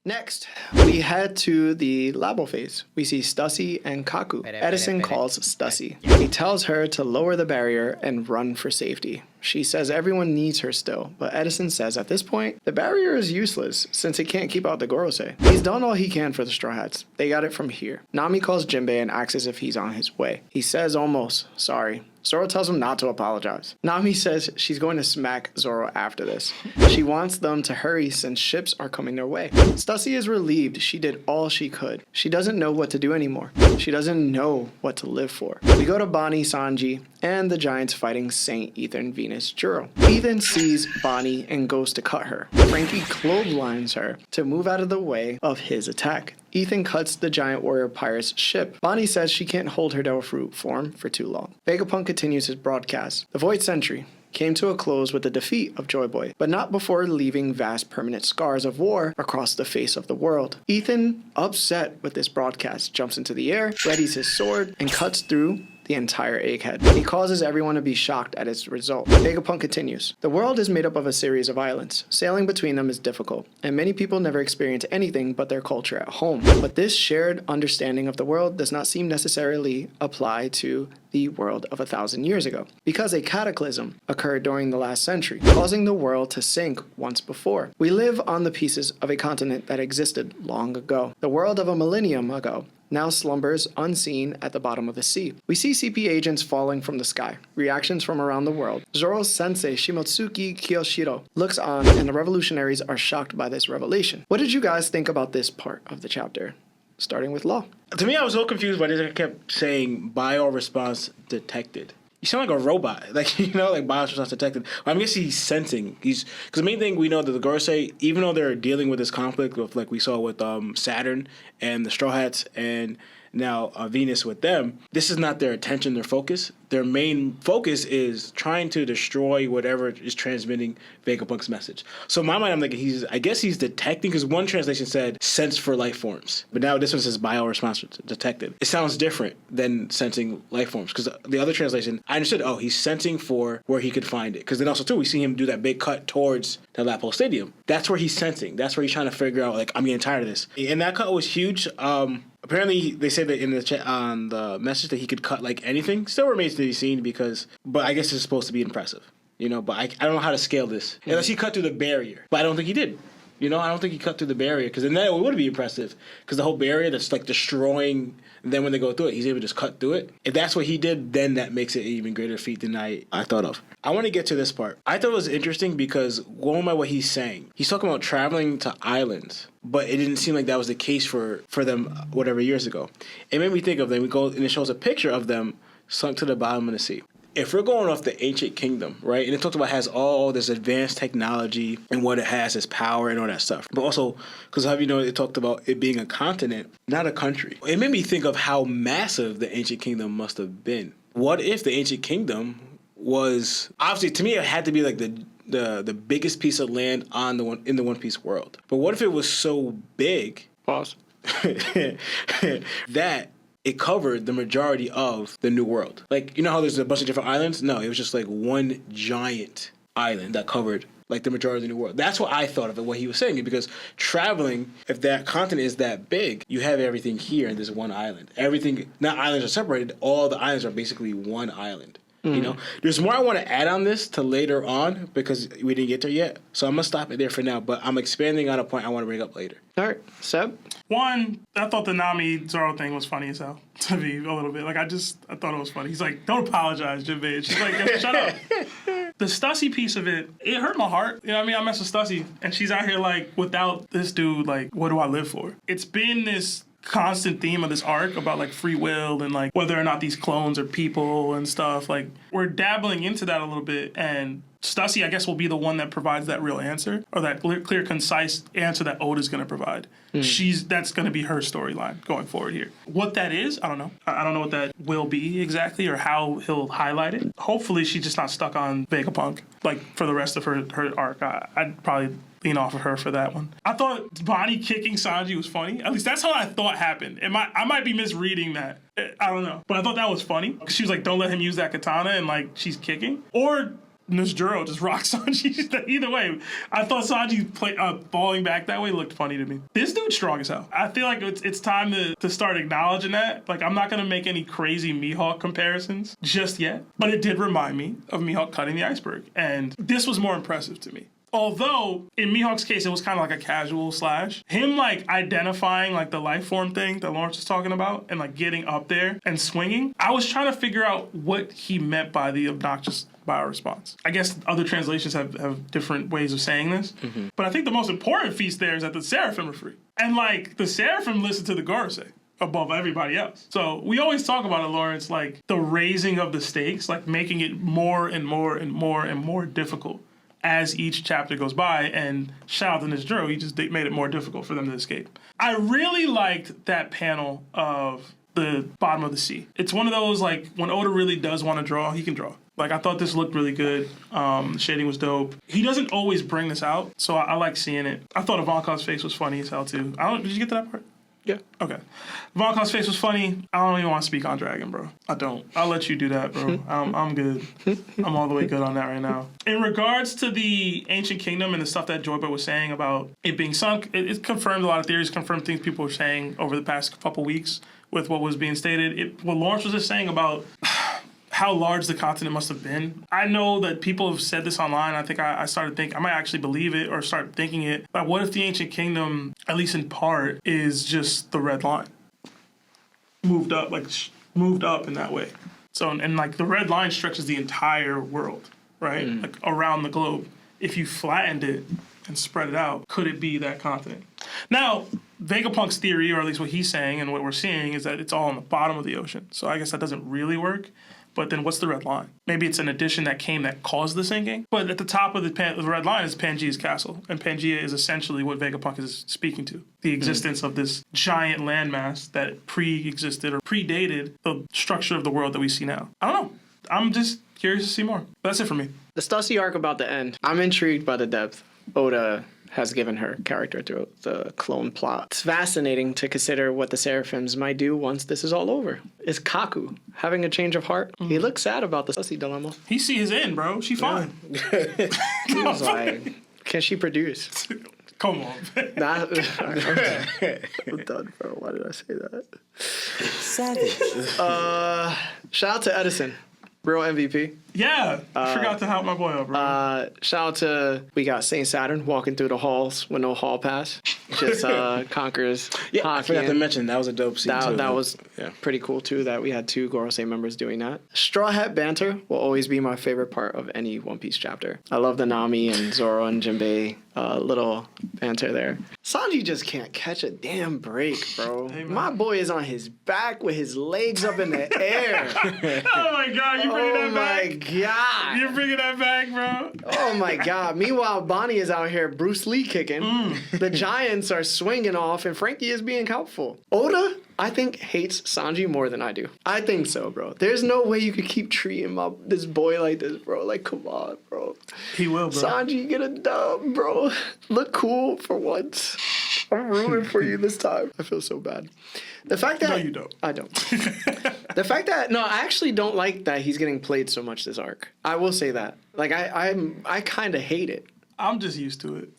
Next, we head to the labo phase. We see 𝙬𝙧𝙀 and Kaku. Edison calls 𝙬𝙬. He tells her to lower the barrier and run for safety. She says everyone needs her still, but Edison says at this point, the barrier is useless since it can't keep out the 𝙏𝙗𝐻𝐸. He's done all he can for the Straw Hats. They got it from here. Nami calls Jinbei and asks as if he's on his way. He says almost, sorry. Zoro tells him not to apologize. Nami says she's going to smack Zoro after this. She wants them to hurry since ships are coming their way. 𝙬𝙬 is relieved she did all she could. She doesn't know what to do anymore. She doesn't know what to live for. We go to Bonnie, Sanji, and the Giants fighting Saint, Ethan, and Venus Juro. Ethan sees Bonnie and goes to cut her. Frankie clotheslines her to move out of the way of his attack. Ethan cuts the giant warrior pirate's ship. Bonnie says she can't hold her devil fruit form for too long. Vegapunk continues his broadcast. The Void Century came to a close with the defeat of Joy Boy, but not before leaving vast permanent scars of war across the face of the world. Ethan, upset with this broadcast, jumps into the air, readies his sword, and cuts through the entire egghead. He causes everyone to be shocked at its result. Vegapunk continues. The world is made up of a series of islands. Sailing between them is difficult, and many people never experience anything but their culture at home. But this shared understanding of the world does not seem necessarily apply to the world of 1,000 years ago, because a cataclysm occurred during the last century, causing the world to sink once before. We live on the pieces of a continent that existed long ago. The world of a millennium ago now slumbers unseen at the bottom of the sea. We see CP agents falling from the sky. Reactions from around the world. Zoro's sensei, Shimotsuki Kiyoshiro, looks on, and the revolutionaries are shocked by this revelation. What did you guys think about this part of the chapter? Starting with Law. To me, I was so confused by this. I kept saying bio response detected. You sound like a robot, like, you know, like bio response detected. I guessing he's sensing. Because the main thing we know that the 𝙏𝙗𝐻𝐸, even though they're dealing with this conflict with, like we saw with Saturn and the Straw Hats and now Venus with them, this is not their attention, their focus. Their main focus is trying to destroy whatever is transmitting Vegapunk's message. So in my mind, I'm thinking I guess he's detecting, because one translation said sense for life forms, but now this one says bio response detected. It sounds different than sensing life forms, because the other translation, I understood, oh, he's sensing for where he could find it. Because then also, too, we see him do that big cut towards the Lapo Stadium. That's where he's sensing. That's where he's trying to figure out, like, I'm getting tired of this. And that cut was huge. Apparently, they said that in the chat on the message that he could cut like anything. Still remains to be seen but I guess it's supposed to be impressive, you know. But I don't know how to scale this unless he cut through the barrier. But I don't think he did. You know, I don't think he cut through the barrier, because then it would be impressive, because the whole barrier that's like destroying. Then when they go through it, he's able to just cut through it. If that's what he did, then that makes it an even greater feat than I thought of. I want to get to this part. I thought it was interesting because going by what he's saying, he's talking about traveling to islands, but it didn't seem like that was the case for them whatever years ago. It made me think of them. We go and it shows a picture of them sunk to the bottom of the sea. If we're going off the ancient kingdom, right, and it talks about has all this advanced technology and what it has as power and all that stuff, but also because how you know it talked about it being a continent, not a country. It made me think of how massive the ancient kingdom must have been. What if the ancient kingdom was, obviously to me it had to be like the biggest piece of land in the One Piece world. But what if it was so big? Pause. that it covered the majority of the New World. Like, you know how there's a bunch of different islands? No, it was just like one giant island that covered like the majority of the New World. That's what I thought of it, what he was saying, because traveling, if that continent is that big, you have everything here in this one island. Everything, not islands are separated, all the islands are basically one island. You know, there's more I want to add on this to later on because we didn't get there yet. So I'm going to stop it there for now, but I'm expanding on a point I want to bring up later. All right, Seb? One, I thought the Nami Zoro thing was funny as hell, to me, a little bit. Like, I thought it was funny. He's like, don't apologize, Jinbei. She's like, shut up. The 𝙬𝙀 piece of it, it hurt my heart. You know what I mean? I mess with 𝙬𝙀, and she's out here like, without this dude, like, what do I live for? It's been this constant theme of this arc about like free will and like whether or not these clones are people and stuff. Like, we're dabbling into that a little bit, and 𝙬𝙀, I guess, will be the one that provides that real answer, or that clear, concise answer that Oda's going to provide. That's going to be her storyline going forward here. What that is, I don't know. I don't know what that will be exactly, or how he'll highlight it. Hopefully, she's just not stuck on Vegapunk like for the rest of her arc. I'd probably lean off of her for that one. I thought Bonnie kicking Sanji was funny. At least that's how I thought happened. I might be misreading that. I don't know. But I thought that was funny. She was like, don't let him use that katana, and like she's kicking. Or Nesjuro just rocked Sanji. Either way, I thought Sanji falling back that way looked funny to me. This dude's strong as hell. I feel like it's time to start acknowledging that. Like, I'm not going to make any crazy Mihawk comparisons just yet, but it did remind me of Mihawk cutting the iceberg. And this was more impressive to me. Although, in Mihawk's case, it was kind of like a casual slash. Him, like, identifying, like, the life form thing that Lawrence was talking about and, like, getting up there and swinging, I was trying to figure out what he meant by the obnoxious bioresponse. I guess other translations have different ways of saying this, but I think the most important feast there is that the Seraphim are free. And, like, the Seraphim listen to the Gorosei above everybody else. So we always talk about it, Lawrence, like, the raising of the stakes, like, making it more and more and more and more difficult as each chapter goes by, and shout out to Nesjuro, he just made it more difficult for them to escape. I really liked that panel of the bottom of the sea. It's one of those, like, when Oda really does want to draw, he can draw. Like, I thought this looked really good. The shading was dope. He doesn't always bring this out, so I like seeing it. I thought Ivankov's face was funny as hell, too. Did you get to that part? Yeah. Okay. Ivankov's face was funny. I don't even want to speak on Dragon, bro. I don't. I'll let you do that, bro. I'm good. I'm all the way good on that right now. In regards to the Ancient Kingdom and the stuff that Joyboy was saying about it being sunk, it confirmed a lot of theories, confirmed things people were saying over the past couple weeks with what was being stated. What Lawrence was just saying about how large the continent must have been. I know that people have said this online. I think I started thinking, I might actually believe it or start thinking it. Like, what if the Ancient Kingdom, at least in part, is just the red line? Moved up in that way. So, and like the red line stretches the entire world, right? Like around the globe. If you flattened it and spread it out, could it be that continent? Now, Vegapunk's theory, or at least what he's saying and what we're seeing, is that it's all on the bottom of the ocean. So I guess that doesn't really work. But then what's the red line? Maybe it's an addition that caused the sinking. But at the top of the red line is Pangea's castle. And Pangea is essentially what Vegapunk is speaking to. The existence of this giant landmass that pre-existed or predated the structure of the world that we see now. I don't know. I'm just curious to see more. That's it for me. The Stussy arc about to end. I'm intrigued by the depth Oda has given her character through the clone plot. It's fascinating to consider what the Seraphims might do once this is all over. Is Kaku having a change of heart? He looks sad about the Stussy dilemma. He see his end, bro. She fine. He was like, can she produce? Come on. I'm done, bro. Why did I say that? Savage. Shout out to Edison. Real MVP. Yeah, I forgot to help my boy up, bro. Shout out to, we got Saint Saturn walking through the halls with no hall pass. Just conquers Yeah, Haki. I forgot to mention, that was a dope scene, too. That was pretty cool, too, that we had two Gorosei members doing that. Straw Hat banter will always be my favorite part of any One Piece chapter. I love the Nami and Zoro and Jinbei little banter there. Sanji just can't catch a damn break, bro. Hey, my boy is on his back with his legs up in the air. Oh, my God. You bringing that back? Oh, my God. You're bringing that back, bro. Oh, my God. Meanwhile, Bonnie is out here Bruce Lee kicking. The Giants are swinging off, and Frankie is being helpful. Oda, I think, hates Sanji more than I do. I think so, bro. There's no way you could keep treating this boy like this, bro. Like, come on, bro. He will, bro. Sanji, get a dub, bro. Look cool for once. I'm rooting for you this time. I feel so bad. The fact that... No, you don't. I don't. The fact that... No, I actually don't like that he's getting played so much this arc. I will say that. Like, I kind of hate it. I'm just used to it.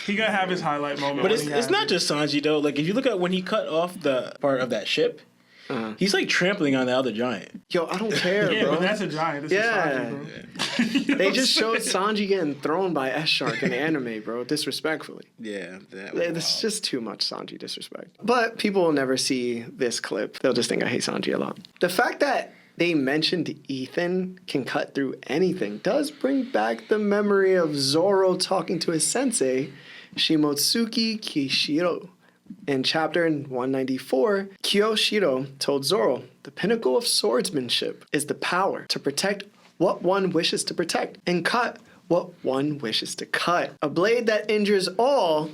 He gotta have his highlight moment. But it's not just Sanji, though. Like, if you look at when he cut off the part of that ship, he's like trampling on the other giant. Yo, I don't care, yeah, bro. but that's a giant. This is Sanji, bro. Yeah. They just showed Sanji getting thrown by S-Shark in the anime, bro, disrespectfully. Yeah. It's just too much Sanji disrespect. But people will never see this clip. They'll just think I hate Sanji a lot. The fact that they mentioned Ethan can cut through anything does bring back the memory of Zoro talking to his sensei, Shimotsuki Kishiro. In chapter 194, Kyoshiro told Zoro, the pinnacle of swordsmanship is the power to protect what one wishes to protect and cut what one wishes to cut. A blade that injures all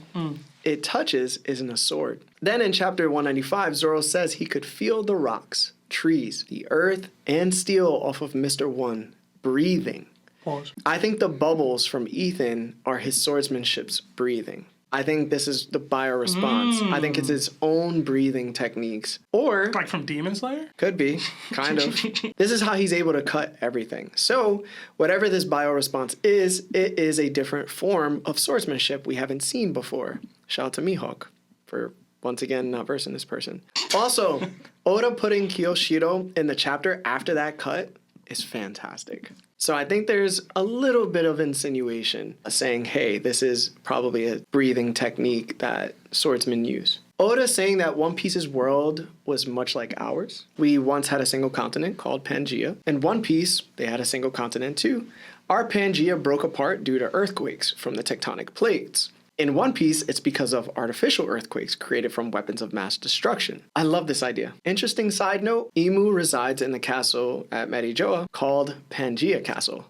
it touches isn't a sword. Then in chapter 195, Zoro says he could feel the rocks, trees, the earth, and steel off of Mr. One breathing. Pause. I think the bubbles from Ethan are his swordsmanship's breathing. I think this is the bioresponse. I think it's its own breathing techniques. Or Like from Demon Slayer? could be, kind of. This is how he's able to cut everything. So whatever this bioresponse is, it is a different form of swordsmanship we haven't seen before. Shout out to Mihawk for once again not versing this person. Also, Oda putting Kiyoshiro in the chapter after that cut is fantastic. So I think there's a little bit of insinuation saying, hey, this is probably a breathing technique that swordsmen use. Oda saying that One Piece's world was much like ours. We once had a single continent called Pangaea. In One Piece, they had a single continent too. Our Pangaea broke apart due to earthquakes from the tectonic plates. In One Piece, it's because of artificial earthquakes created from weapons of mass destruction. I love this idea. Interesting side note, Imu resides in the castle at Marijoa called Pangaea Castle.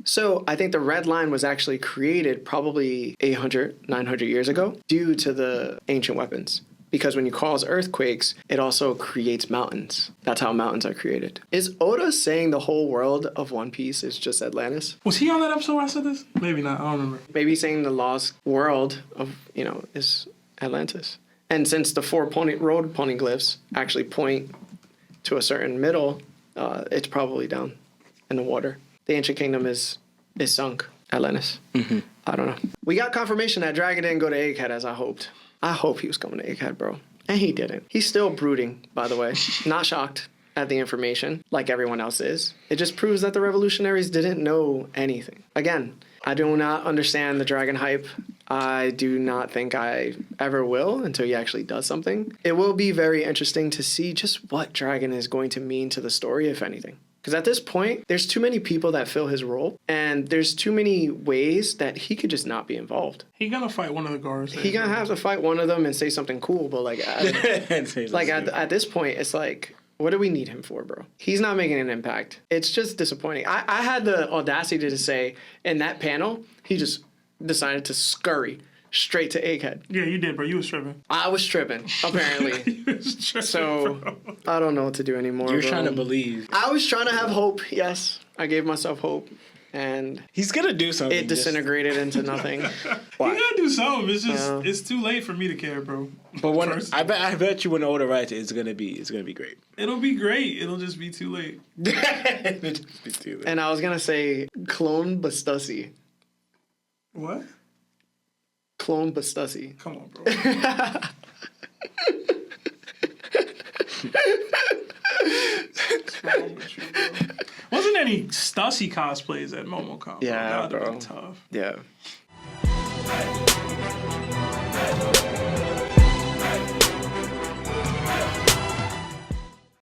So I think the red line was actually created probably 800, 900 years ago due to the ancient weapons. Because when you cause earthquakes, it also creates mountains. That's how mountains are created. Is Oda saying the whole world of One Piece is just Atlantis? Was he on that episode where I said this? Maybe not. I don't remember. Maybe he's saying the lost world of, is Atlantis. And since the four road poneglyphs actually point to a certain middle, it's probably down in the water. The ancient kingdom is sunk. Atlantis. I don't know. We got confirmation that Dragon didn't go to Egghead as I hoped. I hope he was coming to Egghead, bro. And he didn't. He's still brooding, by the way. Not shocked at the information, like everyone else is. It just proves that the revolutionaries didn't know anything. Again, I do not understand the Dragon hype. I do not think I ever will until he actually does something. It will be very interesting to see just what Dragon is going to mean to the story, if anything. Because at this point, there's too many people that fill his role, and there's too many ways that he could just not be involved. He gonna fight one of the guards. He gonna have to fight one of them and say something cool, but at this point, it's like, what do we need him for, bro? He's not making an impact. It's just disappointing. I had the audacity to say in that panel, he just decided to scurry straight to Egghead. Yeah, you did, bro. You was tripping. I was tripping, apparently. You was tripping, So bro. I don't know what to do anymore. You're bro. trying to believe. I was trying to have hope. Yes, I gave myself hope, and He's gonna do something. it disintegrated into nothing. You gotta do something. It's just it's too late for me to care, bro. But when First. I bet you when Oda writes it, it's gonna be great. It'll be great. It'll just be too late. And I was gonna say clone Bastussi. What? Clone Bastussi. Come on, bro. What's wrong with you, bro? Wasn't any Stussy cosplays at MomoCon? Yeah, That would've bro. been tough. Yeah.